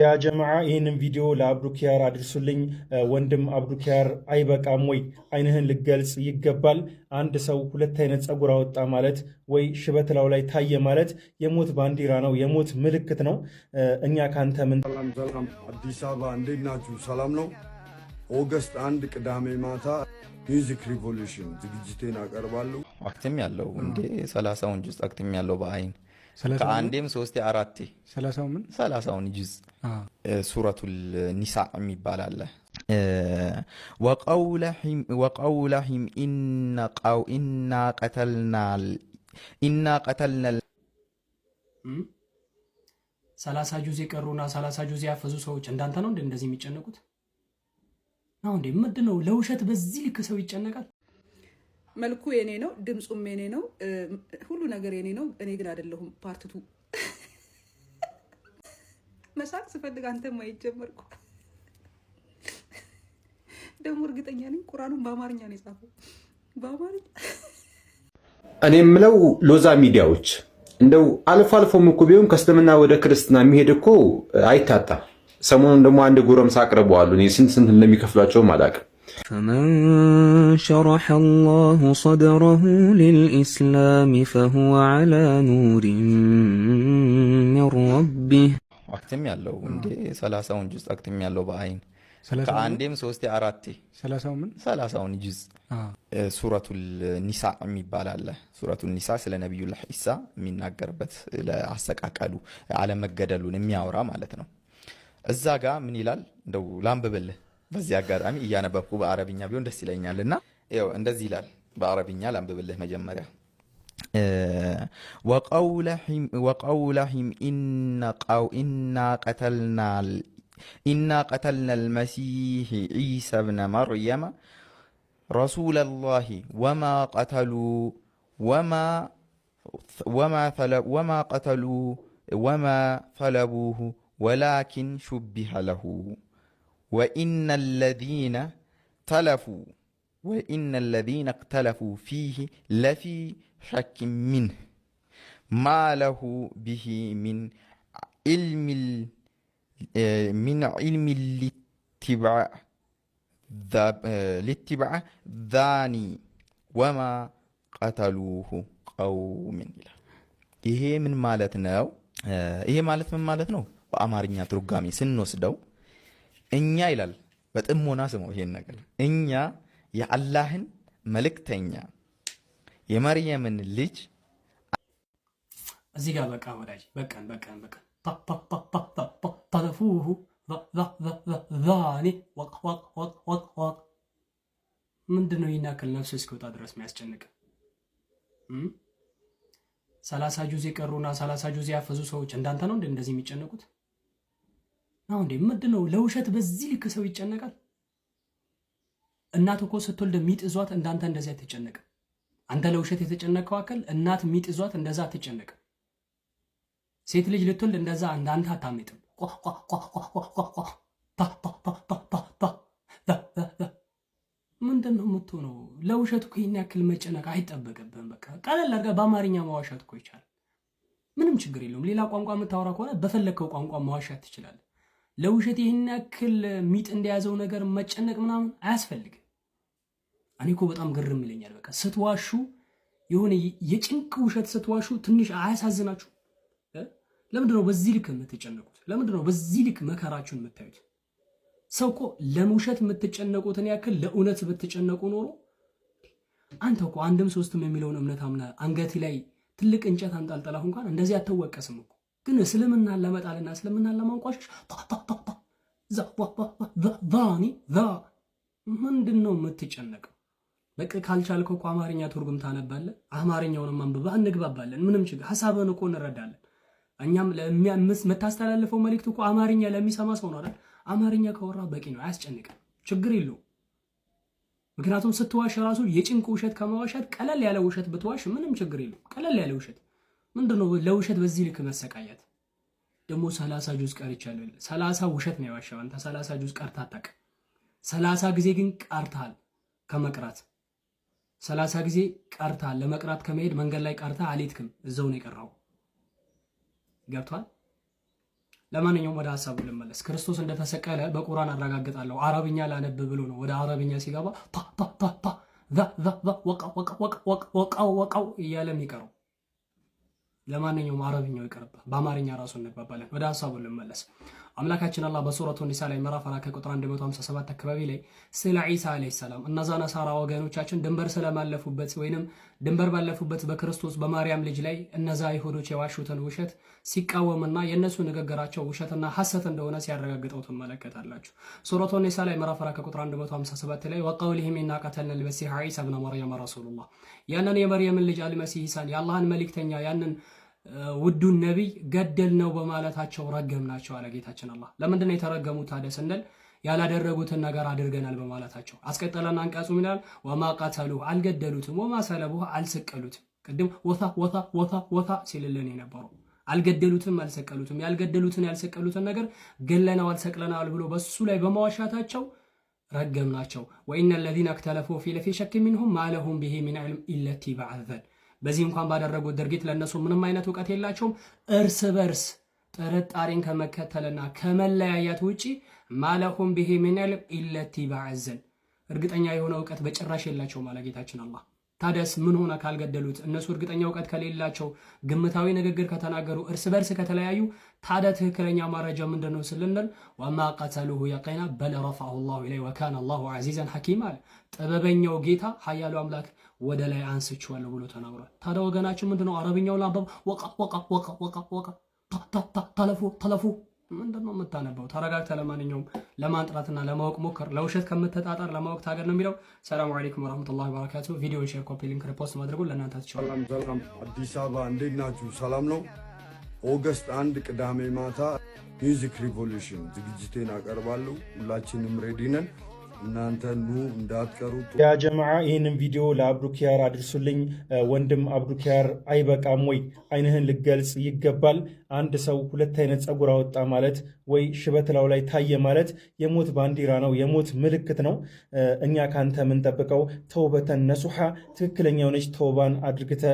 ያ ጀማዓ ይህንን ቪዲዮ ለአብዱኪያር አድርሱልኝ። ወንድም አብዱኪያር አይበቃም ወይ? አይንህን ልገልጽ ይገባል። አንድ ሰው ሁለት አይነት ፀጉር አወጣ ማለት ወይ ሽበት ላው ላይ ታየ ማለት የሞት ባንዲራ ነው፣ የሞት ምልክት ነው። እኛ ካንተ ምን ሰላም። አዲስ አበባ እንዴት ናችሁ? ሰላም ነው። ኦገስት 1 ቅዳሜ ማታ ሚውዚክ ሪቮሉሽን ዝግጅቴን አቀርባለሁ። አክቲም ያለው እንዴ 30ውን ጁዝ አክቲም ያለው በአይን ከአንዴም 3 4 30ውን ጁዝ ሱረቱል ኒሳ የሚባል አለ። ወቀውለሂም ኢና ቀተልናል 30 ጁዝ የቀሩና 30 ጁዝ ያፈዙ ሰዎች እንዳንተ ነው እንደዚህ የሚጨነቁት ነው እንዴ? ምንድነው ለውሸት በዚህ ልክ ሰው ይጨነቃል? መልኩ የኔ ነው፣ ድምጹም የኔ ነው፣ ሁሉ ነገር የኔ ነው። እኔ ግን አይደለሁም ፓርቲቱ መሳቅ ስፈልግ አንተም አይጀመርኩ ደግሞ እርግጠኛ ነኝ ቁርአኑን በአማርኛ ነው የጻፈው። በአማርኛ እኔ የምለው ሎዛ ሚዲያዎች እንደው አልፎ አልፎም እኮ ቢሆን ከእስልምና ወደ ክርስትና የሚሄድ እኮ አይታጣም። ሰሞኑን ደግሞ አንድ ጎረምሳ አቅርበዋል። እኔ ስንት እንደሚከፍሏቸው አላውቅም። فمن شرح الله صدره للإسلام فهو على نور من ربه አክቲም ያለው እንዴ 30ውን ጁዝ አክቲም ያለው በአይን ከአንዴም 3 4 30ውን ጁዝ ሱረቱል ኒሳ የሚባል አለ። ሱረቱል ኒሳ ስለ ነብዩላህ ኢሳ የሚናገርበት ለአሰቃቀሉ አለመገደሉን የሚያወራ ማለት ነው። እዛ ጋር ምን ይላል እንደው ላንብብልህ በዚህ አጋጣሚ እያነበብኩ በአረብኛ ቢሆን ደስ ይለኛልና ይኸው እንደዚህ ይላል። በአረብኛ ላንብብልህ መጀመሪያ ወቀውለሂም ኢና ቀተልና المسيح عيسى ابن مريم رسول الله وما طلبوه ولكن شبه له وإن الذين اختلفوا فيه لفي شك منه ما له به من علم الاتباع ذاني وما قتلوه قوم إله ይሄ ምን ማለት ነው? ይሄ ማለት ምን ማለት ነው? በአማርኛ ትርጓሜ ስንወስደው እኛ ይላል በጥሞና ስመው ይሄን ነገር እኛ የአላህን መልእክተኛ የመርየምን ልጅ እዚህ ጋር በቃ ወዳጅ በቃን ተለፉሁ ዛኒ ወቅ ምንድነው ይናከል ነፍስ እስኪወጣ ድረስ የሚያስጨንቅ 30 ጁዝ የቀሩና 30 ጁዝ ያፈዙ ሰዎች እንዳንተ ነው እንደዚህ የሚጨነቁት ነው እንዴ? ምንድነው ለውሸት በዚህ ልክ ሰው ይጨነቃል? እናት እኮ ስትወልድ ሚጥ ይዟት እንዳንተ እንደዚህ አትጨነቅም። አንተ ለውሸት የተጨነቀው አከል እናት ሚጥ ይዟት እንደዛ አትጨነቅም። ሴት ልጅ ልትወልድ እንደዛ እንዳንተ አታምጥም። ምንድነው የምትሆነው? ለውሸት እኮ ይሄን ያክል መጨነቅ አይጠበቅብህም። በቃ ቀለል አድርገህ በአማርኛ መዋሸት እኮ ይቻላል። ምንም ችግር የለውም። ሌላ ቋንቋ የምታወራ ከሆነ በፈለከው ቋንቋ መዋሸት ትችላለህ። ለውሸት ይሄን ያክል ሚጥ እንደያዘው ነገር መጨነቅ ምናምን አያስፈልግም። እኔ እኮ በጣም ግርም ይለኛል። በቃ ስትዋሹ የሆነ የጭንቅ ውሸት ስትዋሹ ትንሽ አያሳዝናችሁ? ለምንድነው በዚህ ልክ የምትጨነቁት? ለምንድነው በዚህ ልክ መከራችሁን የምታዩት? ሰው እኮ ለውሸት የምትጨነቁትን ያክል ለእውነት ብትጨነቁ ኖሮ አንተ እኮ አንድም ሶስትም የሚለውን እምነት አምና አንገት ላይ ትልቅ እንጨት አንጠልጥለህ እንኳን እንደዚህ አትወቀስም እኮ። ግን እስልምናን ለመጣልና እስልምናን ለማንቋሸሽ ምንድነው የምትጨነቀው? በቃ ካልቻልከው እኮ አማርኛ ትርጉም ታነባለህ። አማርኛውንም አንብበህ እንግባባለን። ምንም ችግር ሐሳብህን እኮ እንረዳለን። እኛም የምታስተላልፈው መልእክት እኮ አማርኛ ለሚሰማ ሰው ነው አይደል? አማርኛ ከወራ በቂ ነው፣ አያስጨንቅም፣ ችግር የለውም። ምክንያቱም ስትዋሽ ራሱ የጭንቅ ውሸት ከመዋሸት ቀለል ያለ ውሸት ብትዋሽ ምንም ችግር የለውም። ቀለል ያለ ውሸት ምንድነው ለውሸት በዚህ ልክ መሰቃየት? ደግሞ 30 ጁዝ ቀርቻለሁ። 30 ውሸት ነው ያዋሻው አንተ። 30 ጁዝ ቀርታ አታውቅም። 30 ጊዜ ግን ቀርታል ከመቅራት 30 ጊዜ ቀርታል። ለመቅራት ከመሄድ መንገድ ላይ ቀርታ አልሄድክም፣ እዛው ነው የቀራው። ገብቷል? ለማንኛውም ወደ ሀሳቡ ልመለስ። ክርስቶስ እንደተሰቀለ በቁርአን አረጋግጣለሁ። አረብኛ ላነብ ብሎ ነው ወደ አረብኛ ሲገባ ወቃው እያለ የሚቀረው። ለማንኛውም አረብኛው ይቀርባ፣ በአማርኛ ራሱ እንግባባለን። ወደ ሀሳቡ ልመለስ። አምላካችን አላህ በሱረቱ ኒሳ ላይ ምዕራፍ 4 ከቁጥር 157 አካባቢ ላይ ስለ ዒሳ አለይሂ ሰላም እነዛ ነሳራ ወገኖቻችን ድንበር ስለማለፉበት ወይንም ድንበር ባለፉበት በክርስቶስ በማርያም ልጅ ላይ እነዛ አይሁዶች የዋሹትን ውሸት ሲቃወምና የነሱ ንግግራቸው ውሸትና ሐሰት እንደሆነ ሲያረጋግጠው ትመለከታላችሁ። ሱረቱ ኒሳ ላይ ምዕራፍ 4 ከቁጥር 157 ላይ ወቀውሊሂም ኢና ቀተልና አልመሲሐ ዒሳ ኢብነ መርየም ረሱሉላህ፣ ያንን የመርየምን ልጅ አልመሲህ ኢሳን የአላህን መልእክተኛ ያንን ውዱን ነቢይ ገደል ነው በማለታቸው ረገምናቸው አለ ጌታችን አላህ። ለምንድን ነው የተረገሙት ታዲያ ስንል ያላደረጉትን ነገር አድርገናል በማለታቸው። አስቀጠለና አንቀጹ ይላል ወማ ቀተሉ አልገደሉትም፣ ወማ ሰለቡ አልሰቀሉትም። ቅድም ወታ ሲልልን የነበረው አልገደሉትም አልሰቀሉትም። ያልገደሉትን ያልሰቀሉትን ነገር ገለናል ሰቅለናል ብሎ በሱ ላይ በመዋሻታቸው ረገምናቸው። ወኢነ الذين اختلفوا فيه لفي شك منهم ما لهم به من علم الا اتباع الظن። በዚህ እንኳን ባደረጉት ድርጊት ለነሱ ምንም አይነት ዕውቀት የላቸውም እርስ በርስ ጥርጣሬን ከመከተልና ከመለያያት ውጪ ማለሁም ቢሂ ሚን ኢልም ኢላ ኢትባዕ ዘን፣ እርግጠኛ የሆነ ዕውቀት በጭራሽ የላቸውም ማለት ጌታችን አላህ። ታዲያስ ምን ሆነ ካልገደሉት? እነሱ እርግጠኛ ዕውቀት ከሌላቸው ግምታዊ ንግግር ከተናገሩ እርስ በርስ ከተለያዩ ታዲያ ትክክለኛ ማረጃ ምንድነው ስልንል ወማ ቀተሉሁ የቂና በል ረፈዐሁ ላሁ ኢለይሂ ወካነ ላሁ ዐዚዘን ሐኪማ አለ። ጥበበኛው ጌታ ኃያሉ አምላክ ወደ ላይ አንስቼዋለሁ ብሎ ተናግሯል። ታዲያ ወገናችን ምንድነው አረብኛው ላንበብ ወቃ ተለፉ ምንድነው የምታነበው? ተረጋግተህ ለማንኛውም ለማንጥራትና ለማወቅ ሞክር። ለውሸት ከምትጣጣር ለማወቅ ታገር ነው የሚለው። ሰላም አለይኩም ወራህመቱላሂ ወበረካቱ። ቪዲዮ ሼር፣ ኮፒ ሊንክ፣ ሪፖስት ማድረጉ ለእናንተ ትችላላችሁ። ሰላም አዲስ አበባ እንዴት ናችሁ? ሰላም ነው። ኦገስት 1 ቅዳሜ ማታ ሚውዚክ ሪቮሉሽን ዝግጅቴን አቀርባለሁ። ሁላችንም ሬዲ ነን። እናንተ ኑ እንዳትቀሩ። ያ ጀማዓ ይህንን ቪዲዮ ለአብዱኪያር አድርሱልኝ። ወንድም አብዱኪያር አይበቃም ወይ? አይንህን ልገልጽ ይገባል። አንድ ሰው ሁለት አይነት ፀጉር አወጣ ማለት ወይ ሽበት ላው ላይ ታየ ማለት የሞት ባንዲራ ነው፣ የሞት ምልክት ነው። እኛ ካንተ የምንጠብቀው ተውበተን ነሱሐ፣ ትክክለኛ የሆነች ተውባን አድርግተ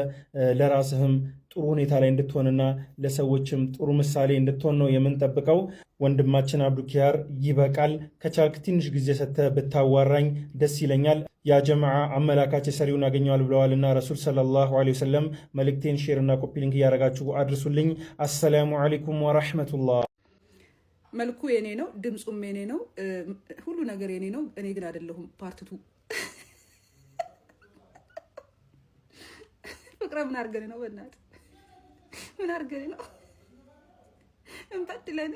ለራስህም ጥሩ ሁኔታ ላይ እንድትሆንና ለሰዎችም ጥሩ ምሳሌ እንድትሆን ነው የምንጠብቀው። ወንድማችን አብዱኪያር ይበቃል። ከቻልክ ትንሽ ጊዜ ሰጥተህ ብታዋራኝ ደስ ይለኛል። ያ ጀማዓ አመላካች ሰሪውን ያገኘዋል ብለዋልና ረሱል ሰለላሁ ዐለይሂ ወሰለም። መልእክቴን ሼር እና ኮፒ ሊንክ እያደረጋችሁ አድርሱልኝ። አሰላሙ አለይኩም ወራህመቱላህ። መልኩ የኔ ነው፣ ድምፁም የኔ ነው፣ ሁሉ ነገር የኔ ነው። እኔ ግን አይደለሁም። ፓርትቱ ፍቅረ ምን አድርገን ነው? በእናትህ ምን አድርገን ነው እንበድለን?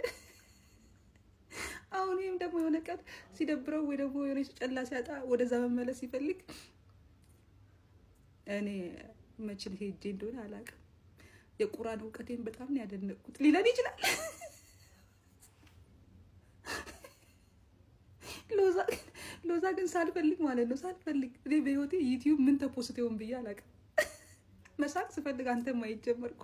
አሁን ይህም ደግሞ የሆነ ቀን ሲደብረው ወይ ደግሞ የሆነ ጨላ ሲያጣ ወደዛ መመለስ ሲፈልግ እኔ መችን ሄጄ እንደሆነ አላውቅም። የቁርአን እውቀቴን በጣም ነው ያደነቅኩት ሊለን ይችላል። ሎዛ ግን ሳልፈልግ ማለት ነው ሳልፈልግ እኔ በህይወቴ ዩቲዩብ ምን ተፖስቴውን ብዬ አላውቅም። መሳቅ ስፈልግ አንተ ማየት ጀመርኩ።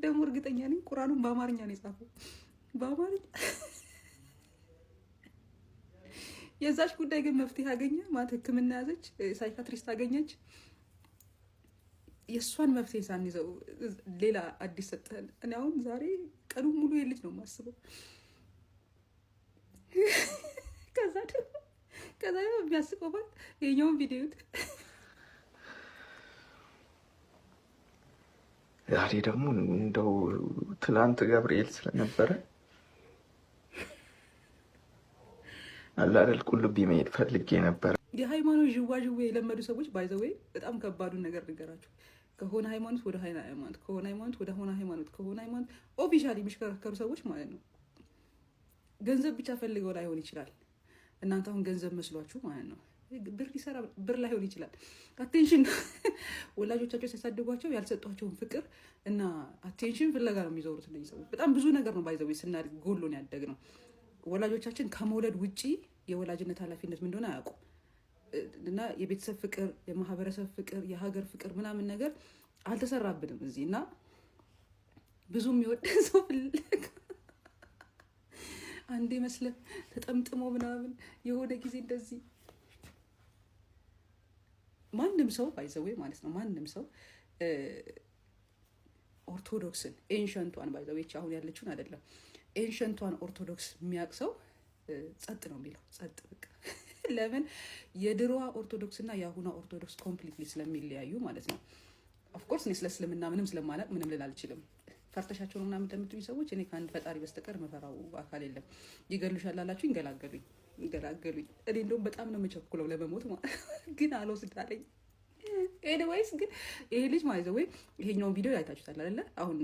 ደግሞ እርግጠኛ ነኝ ቁርአኑን በአማርኛ ነው የጻፈው፣ በአማርኛ። የዛች ጉዳይ ግን መፍትሄ አገኘ ማለት ሕክምና ያዘች፣ ሳይካትሪስት አገኘች። የእሷን መፍትሄ ሳንይዘው ሌላ አዲስ ሰጠን። እኔ አሁን ዛሬ ቀኑ ሙሉ የልጅ ነው የማስበው። ከዛ ደግሞ የሚያስቀው ማለት የኛውን ቪዲዮ ዛሬ ደግሞ እንደው ትናንት ገብርኤል ስለነበረ አላደል ቁልቢ መሄድ ፈልጌ ነበር። የሃይማኖት ዥዋዥዌ የለመዱ ሰዎች ባይዘዌ በጣም ከባዱን ነገር ንገራቸው። ከሆነ ሃይማኖት ወደ ሃይማኖት፣ ከሆነ ሃይማኖት ወደ ሆነ ሃይማኖት፣ ከሆነ ሃይማኖት ኦፊሻሊ የሚሽከረከሩ ሰዎች ማለት ነው። ገንዘብ ብቻ ፈልገው ላይሆን ይችላል። እናንተ አሁን ገንዘብ መስሏችሁ ማለት ነው። ብር ይሰራ ብር ላይሆን ይችላል። አቴንሽን ወላጆቻቸው ሲያሳድጓቸው ያልሰጧቸውን ፍቅር እና አቴንሽን ፍለጋ ነው የሚዞሩት እነዚህ ሰዎች። በጣም ብዙ ነገር ነው ባይዘው ስናድግ ጎሎን ያደግነው። ወላጆቻችን ከመውለድ ውጪ የወላጅነት ኃላፊነት ምን እንደሆነ አያውቁም። እና የቤተሰብ ፍቅር፣ የማህበረሰብ ፍቅር፣ የሀገር ፍቅር ምናምን ነገር አልተሰራብንም እዚህ እና ብዙ የሚወደን ሰው ፍለጋ አንዴ መስለ ተጠምጥሞ ምናምን የሆነ ጊዜ እንደዚህ ማንም ሰው ባይዘው ማለት ነው ማንም ሰው ኦርቶዶክስን ኤንሸንቷን ባይዘዌች አሁን ያለችውን አይደለም ኤንሸንቷን ኦርቶዶክስ የሚያቅሰው ጸጥ ነው የሚለው ጸጥ በቃ ለምን የድሮዋ ኦርቶዶክስ እና የአሁኗ ኦርቶዶክስ ኮምፕሊትሊ ስለሚለያዩ ማለት ነው። ኦፍኮርስ እኔ ስለ እስልምና ምንም ስለማላቅ ምንም ልል አልችልም። ፈርተሻቸው ነው ምናምን እንደምትሉኝ ሰዎች እኔ ከአንድ ፈጣሪ በስተቀር መፈራው አካል የለም። ይገሉሻል አላችሁ ይገላገሉኝ። እኔ እንደውም በጣም ነው የምቸኩለው ለመሞት ግን አልወስድ አለኝ። ኤኒዌይስ ግን ይሄ ልጅ ማለት ወይ ይሄኛውን ቪዲዮ አይታችሁታል አይደለ? አሁን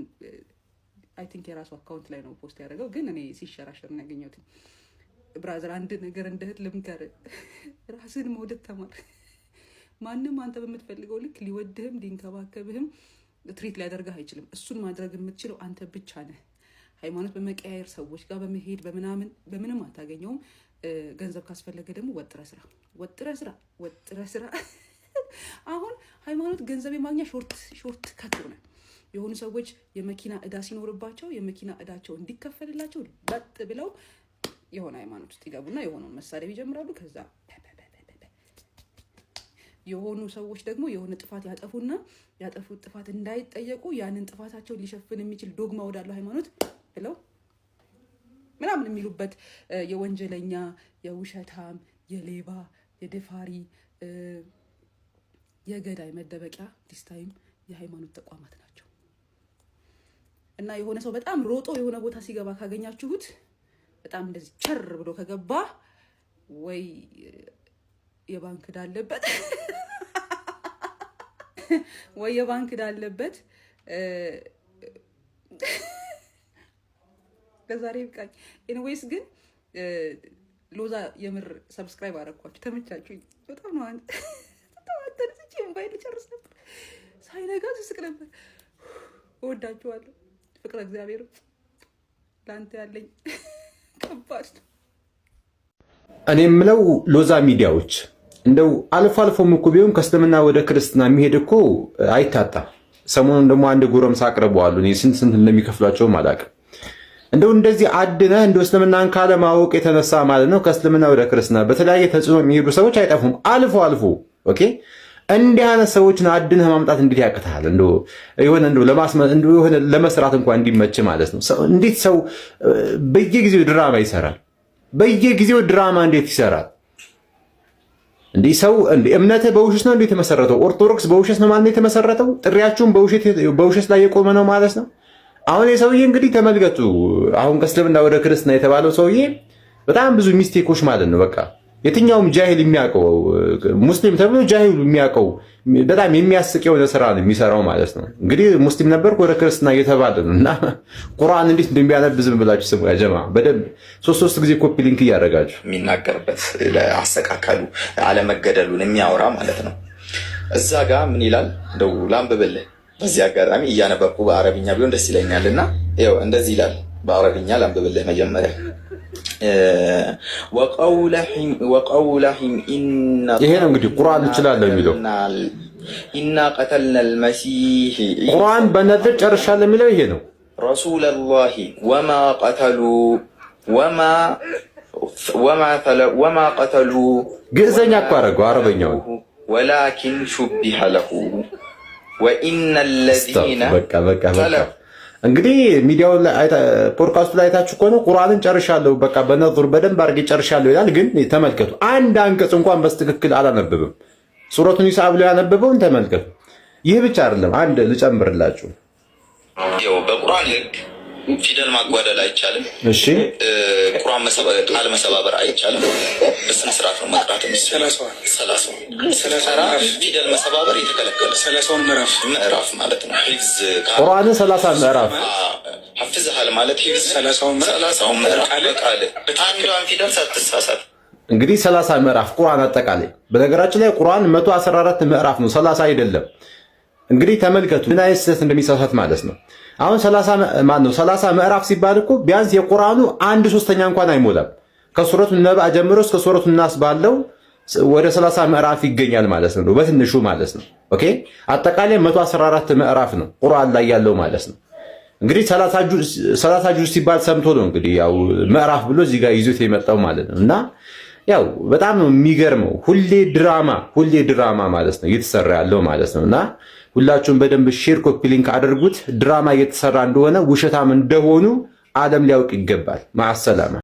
አይ ቲንክ የራሱ አካውንት ላይ ነው ፖስት ያደረገው፣ ግን እኔ ሲሸራሸር ነው ያገኘሁት። ብራዘር አንድ ነገር እንደ እህት ልምከር፣ ራስህን መውደድ ተማር። ማንም አንተ በምትፈልገው ልክ ሊወድህም ሊንከባከብህም ትሪት ሊያደርግህ አይችልም። እሱን ማድረግ የምትችለው አንተ ብቻ ነህ። ሃይማኖት በመቀያየር ሰዎች ጋር በመሄድ በምንም አታገኘውም። ገንዘብ ካስፈለገ ደግሞ ወጥረ ስራ። አሁን ሃይማኖት ገንዘብ የማግኛ ሾርት ከት ሆነ። የሆኑ ሰዎች የመኪና እዳ ሲኖርባቸው የመኪና እዳቸው እንዲከፈልላቸው በጥ ብለው የሆነ ሃይማኖት ውስጥ ይገቡና የሆነውን መሳሪያ ይጀምራሉ። ከዛ የሆኑ ሰዎች ደግሞ የሆነ ጥፋት ያጠፉና ያጠፉት ጥፋት እንዳይጠየቁ ያንን ጥፋታቸውን ሊሸፍን የሚችል ዶግማ ወዳለው ሃይማኖት ብለው ምናምን የሚሉበት የወንጀለኛ የውሸታም የሌባ የደፋሪ የገዳይ መደበቂያ ዲስታይም የሃይማኖት ተቋማት ናቸው። እና የሆነ ሰው በጣም ሮጦ የሆነ ቦታ ሲገባ ካገኛችሁት በጣም እንደዚህ ቸር ብሎ ከገባ ወይ የባንክ ዕዳ አለበት ወይ የባንክ ዕዳ አለበት። ለዛሬ ይብቃኝ። ኤኒዌይስ ግን ሎዛ የምር ሰብስክራይብ አደረኳችሁ፣ ተመቻችሁኝ በጣም ነው። ተነስቼ ሞባይል ልጨርስ ነበር፣ ሳይነጋ ስስቅ ነበር። እወዳችኋለሁ። ፍቅረ እግዚአብሔር ለአንተ ያለኝ ከባድ ነው። እኔ የምለው ሎዛ ሚዲያዎች እንደው አልፎ አልፎም እኮ ቢሆን ከእስልምና ወደ ክርስትና የሚሄድ እኮ አይታጣም። ሰሞኑን ደግሞ አንድ ጎረምሳ አቅርበዋል። እኔ ስንት እንደሚከፍሏቸውም አላውቅም። እንደው እንደዚህ አድነህ እንደው እስልምናን ካለማወቅ የተነሳ ማለት ነው ከእስልምና ወደ ክርስትና በተለያየ ተጽዕኖ የሚሄዱ ሰዎች አይጠፉም፣ አልፎ አልፎ። ኦኬ እንዲህ አይነት ሰዎችን አድነህ ማምጣት እንዴት ያቅታል? እንደው የሆነ ለመስራት እንኳን እንዲመች ማለት ነው። እንዴት ሰው በየጊዜው ድራማ ይሰራል? በየጊዜው ድራማ እንዴት ይሰራል? እንዲህ ሰው እምነትህ በውሸት ነው እንዴት የተመሰረተው? ኦርቶዶክስ በውሸት ነው ማለት ነው የተመሰረተው? ጥሪያችሁን በውሸት ላይ የቆመ ነው ማለት ነው። አሁን የሰውዬ እንግዲህ ተመልከቱ። አሁን ከእስልምና ወደ ክርስትና የተባለው ሰውዬ በጣም ብዙ ሚስቴኮች ማለት ነው። በቃ የትኛውም ጃሂል የሚያውቀው ሙስሊም ተብሎ ጃሂሉ የሚያውቀው በጣም የሚያስቅ የሆነ ስራ ነው የሚሰራው ማለት ነው። እንግዲህ ሙስሊም ነበርኩ ወደ ክርስትና እየተባለ ነው። እና ቁርአን እንዴት እንደሚያነብ ዝም ብላችሁ ስሙ። ያ ጀማ በደንብ ሶስት ጊዜ ኮፒ ሊንክ እያደረጋችሁ የሚናገርበት ለአሰቃቀሉ አለመገደሉን የሚያወራ ማለት ነው። እዛ ጋር ምን ይላል? እንደው ላንብብልህ በዚህ አጋጣሚ እያነበብኩ በአረብኛ ቢሆን ደስ ይለኛል። እና ይኸው እንደዚህ ይላል። በአረብኛ ላንብብልህ መጀመሪያ ወቀውለሂም ይሄ ነው እንግዲህ ቁርአን እችላለሁ የሚለው ኢና ቀተልና አልመሲህ ቁርአን በነጥብ ጨርሻለሁ የሚለው ይሄ ነው። ረሱለላሂ ወማ ቀተሉ ግዕዘኛ እኮ አደረገው አረበኛውን ወላኪን ሹቢሀ ለሁ ወኢነ ለዚነ እንግዲህ ሚዲያው ላይ ፖድካስቱ ላይ አይታችሁ ከሆነ ቁርአንን ጨርሻለሁ በቃ በነዙር በደንብ አድርጌ ጨርሻለሁ ይላል። ግን ተመልከቱ አንድ አንቀጽ እንኳን በስትክክል አላነበብም። ሱረቱ ኒሳ ብሎ ያነበበውን ተመልከቱ። ይህ ብቻ አይደለም፣ አንድ ልጨምርላችሁ። በቁርአን ህግ ፊደል ማጓደል አይቻልም። እሺ ቁርአን ቃል መሰባበር አይቻልም። በስነ ስርዓት ነው መቅራት የሚቻለው። ፊደል መሰባበር የተከለከለ 30 ምዕራፍ ማለት ነው። ሂፍዝ ቁርአን 30 ምዕራፍ ሐፍዝሃል ማለት ሂፍዝ 30 ምዕራፍ ቃል አንዷን ፊደል ሳትሳሳት እንግዲህ 30 ምዕራፍ ቁርአን አጠቃላይ። በነገራችን ላይ ቁርአን 114 ምዕራፍ ነው፣ 30 አይደለም። እንግዲህ ተመልከቱ ምን አይነት ስህተት እንደሚሳሳት ማለት ነው። አሁን 30 ምዕራፍ ሲባል እኮ ቢያንስ የቁርአኑ 1/3 እንኳን አይሞላም። ከሱረቱ ነባ ጀምሮ እስከ ሱረቱ ናስ ባለው ወደ 30 ምዕራፍ ይገኛል ማለት ነው፣ በትንሹ ማለት ነው። ኦኬ አጠቃላይ 114 ምዕራፍ ነው ቁርአን ላይ ያለው ማለት ነው። እንግዲህ 30 ጁዝ ሲባል ሰምቶ ነው እንግዲህ ያው ምዕራፍ ብሎ እዚህ ጋር ይዞት የመጣው ማለት ነው። እና ያው በጣም ነው የሚገርመው። ሁሌ ድራማ ማለት ነው እየተሰራ ያለው ማለት ነው። እና ሁላችሁም በደንብ ሼር፣ ኮፒ ሊንክ አድርጉት። ድራማ እየተሰራ እንደሆነ ውሸታም እንደሆኑ ዓለም ሊያውቅ ይገባል። ማሰላማ